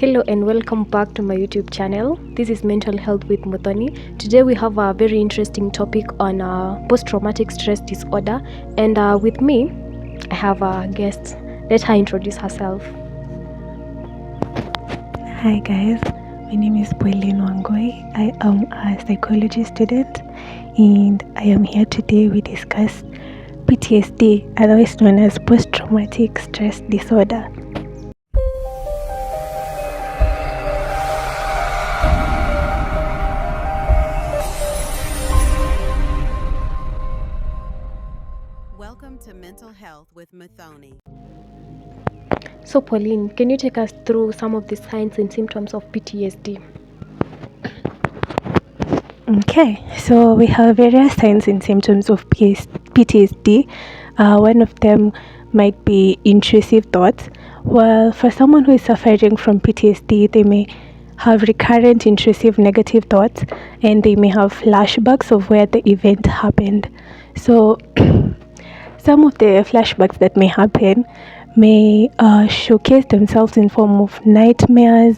Hello and welcome back to my YouTube channel. This is Mental Health with Muthoni. Today we have a very interesting topic on post-traumatic stress disorder, and with me I have a guest. Let her introduce herself. Hi guys, my name is Pauline Wangoi. I am a psychology student and I am here today. We discuss PTSD, otherwise known as post-traumatic stress disorder. Welcome to Mental Health with Muthoni. So Pauline, can you take us through some of the signs and symptoms of PTSD? Okay, so we have various signs and symptoms of PTSD. One of them might be intrusive thoughts. Well, for someone who is suffering from PTSD, they may have recurrent intrusive negative thoughts and they may have flashbacks of where the event happened. So some of the flashbacks that may happen may showcase themselves in form of nightmares,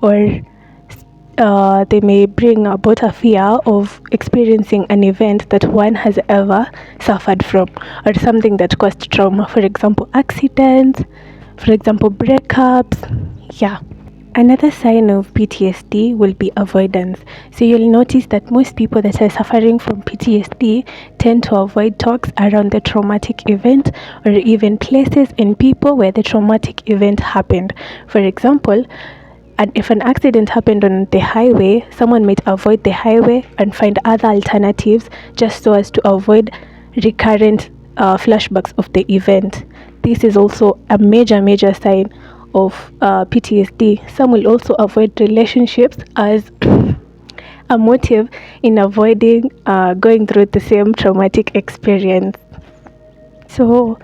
or they may bring about a fear of experiencing an event that one has ever suffered from, or something that caused trauma. For example, accidents, for example, breakups. Yeah. Another sign of PTSD will be avoidance. So you'll notice that most people that are suffering from PTSD tend to avoid talks around the traumatic event, or even places and people where the traumatic event happened. For example, and if an accident happened on the highway, someone might avoid the highway and find other alternatives just so as to avoid recurrent flashbacks of the event. This is also a major sign of PTSD. Some will also avoid relationships as a motive in avoiding going through the same traumatic experience. So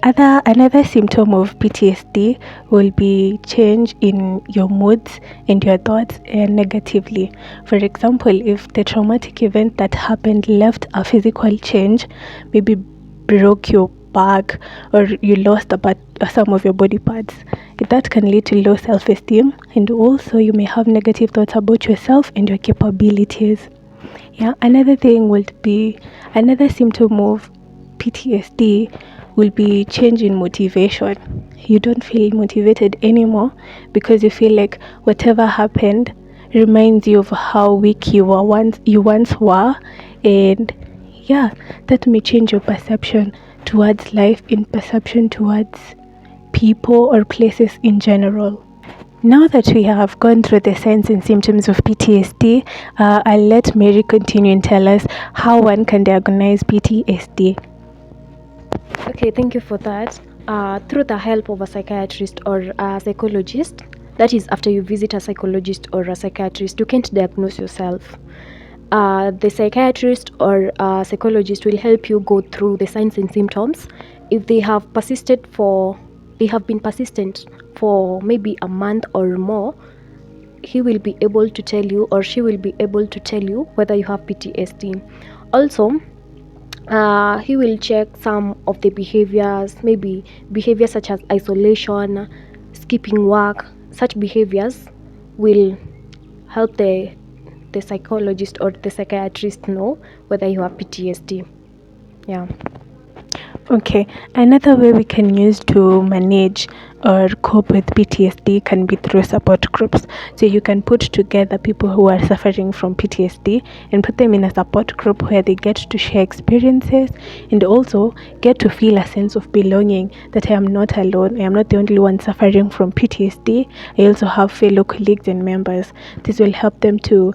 another symptom of PTSD will be change in your moods and your thoughts negatively. For example, if the traumatic event that happened left a physical change, maybe broke your back or you lost some of your body parts, that can lead to low self-esteem, and also you may have negative thoughts about yourself and your capabilities. Yeah, another symptom of PTSD will be change in motivation. You don't feel motivated anymore because you feel like whatever happened reminds you of how weak you once were, and yeah, that may change your perception towards life and perception towards people or places in general. Now that we have gone through the signs and symptoms of PTSD, I'll let Mary continue and tell us how one can diagnose PTSD. Okay, thank you for that. Through the help of a psychiatrist or a psychologist, that is, after you visit a psychologist or a psychiatrist, you can't diagnose yourself. The psychiatrist or psychologist will help you go through the signs and symptoms. If they have been persistent for maybe a month or more, he will be able to tell you, or she will be able to tell you, whether you have PTSD. Also, he will check some of the behaviors, maybe behaviors such as isolation, skipping work. Such behaviors will help the psychologist or the psychiatrist know whether you have PTSD. Yeah. Okay, another way we can use to manage or cope with PTSD can be through support groups. So you can put together people who are suffering from PTSD and put them in a support group where they get to share experiences and also get to feel a sense of belonging, that I am not alone, I am not the only one suffering from PTSD. I also have fellow colleagues and members. This will help them to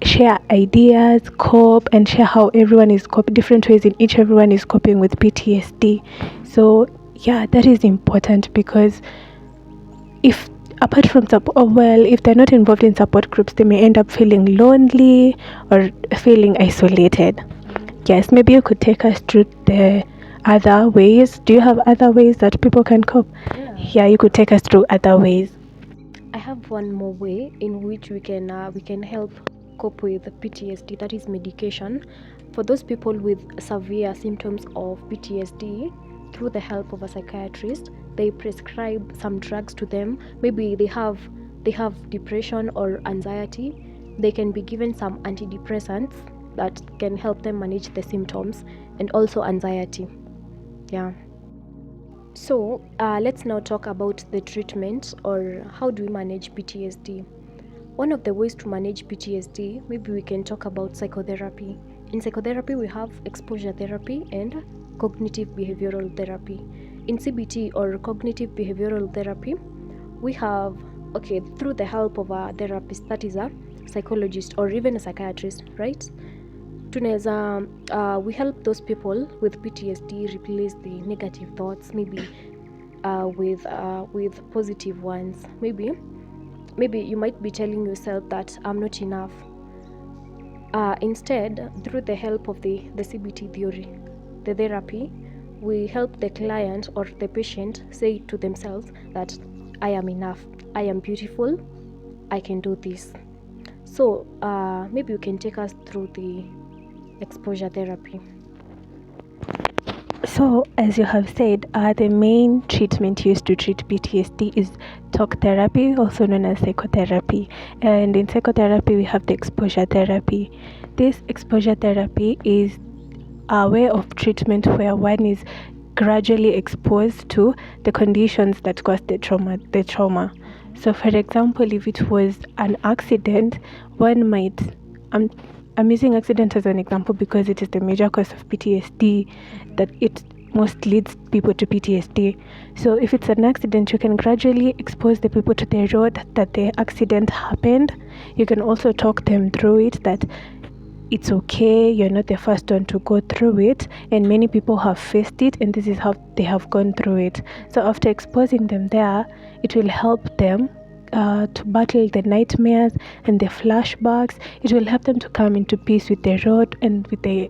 share ideas, cope, and share how everyone is different ways in which everyone is coping with PTSD. So yeah, that is important, because if apart from if they're not involved in support groups, they may end up feeling lonely or feeling isolated. Yes, maybe you could take us through the other ways. Do you have other ways that people can cope? Yeah, you could take us through other ways. I have one more way in which we can help cope with PTSD, that is medication. For those people with severe symptoms of PTSD, through the help of a psychiatrist, they prescribe some drugs to them. Maybe they have they have depression or anxiety, they can be given some antidepressants that can help them manage the symptoms and also anxiety. Yeah. So let's now talk about the treatment, or how do we manage PTSD. One of the ways to manage PTSD, maybe we can talk about psychotherapy. In psychotherapy, we have exposure therapy and cognitive behavioral therapy. In CBT, or cognitive behavioral therapy, we have, through the help of a therapist, that is a psychologist or even a psychiatrist, right? Tunaweza, we help those people with PTSD replace the negative thoughts, maybe with positive ones. Maybe you might be telling yourself that I'm not enough. Instead, through the help of the CBT theory, the therapy, we help the client or the patient say to themselves that I am enough, I am beautiful, I can do this. So maybe you can take us through the exposure therapy. So, as you have said, the main treatment used to treat PTSD is talk therapy, also known as psychotherapy. And in psychotherapy, we have the exposure therapy. This exposure therapy is a way of treatment where one is gradually exposed to the conditions that caused the trauma. So, for example, if it was an accident, one might I'm using accident as an example because it is the major cause of PTSD, that it most leads people to PTSD. So if it's an accident, you can gradually expose the people to the road that the accident happened. You can also talk them through it, that it's okay, you're not the first one to go through it, and many people have faced it, and this is how they have gone through it. So after exposing them there, it will help them to battle the nightmares and the flashbacks. It will help them to come into peace with the road and with the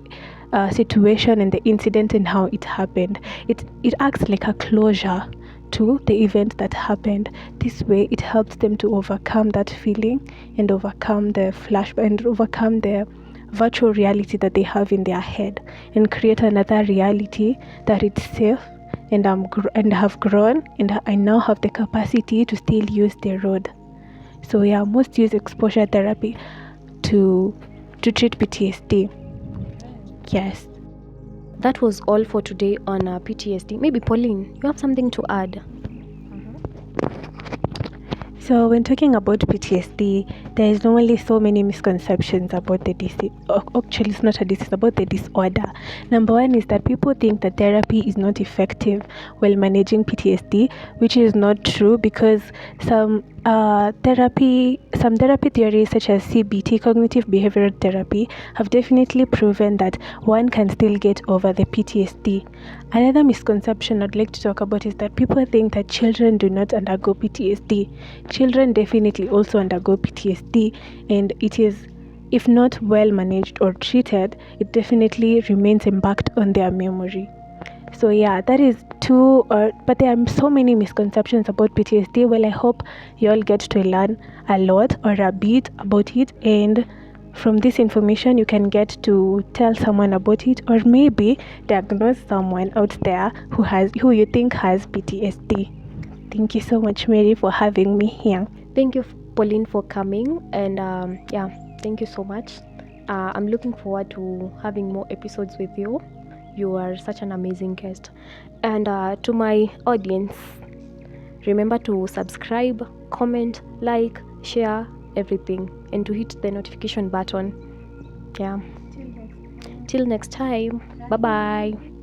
situation and the incident and how it happened. It acts like a closure to the event that happened. This way it helps them to overcome that feeling and overcome the flashback and overcome the virtual reality that they have in their head, and create another reality that it's safe, and have grown, and I now have the capacity to still use the road. So yeah, most use exposure therapy to treat PTSD. Yes. That was all for today on PTSD. Maybe Pauline, you have something to add? So when talking about PTSD, there is normally so many misconceptions about the disease. Actually, it's not a disease, about the disorder. Number one is that people think that therapy is not effective while managing PTSD, which is not true, because some therapy theories such as CBT, cognitive behavioral therapy, have definitely proven that one can still get over the PTSD. Another misconception I'd like to talk about is that people think that children do not undergo PTSD. Children definitely also undergo PTSD, and it is, if not well managed or treated, it definitely remains impact on their memory. So yeah, that is two, but there are so many misconceptions about PTSD. Well, I hope you all get to learn a lot or a bit about it, and from this information you can get to tell someone about it, or maybe diagnose someone out there who you think has PTSD. Thank you so much, Mary, for having me here. Thank you, Pauline, for coming, and thank you so much. I'm looking forward to having more episodes with you. You are such an amazing guest. And to my audience, remember to subscribe, comment, like, share everything, and to hit the notification button. Yeah. Till next time. Bye bye.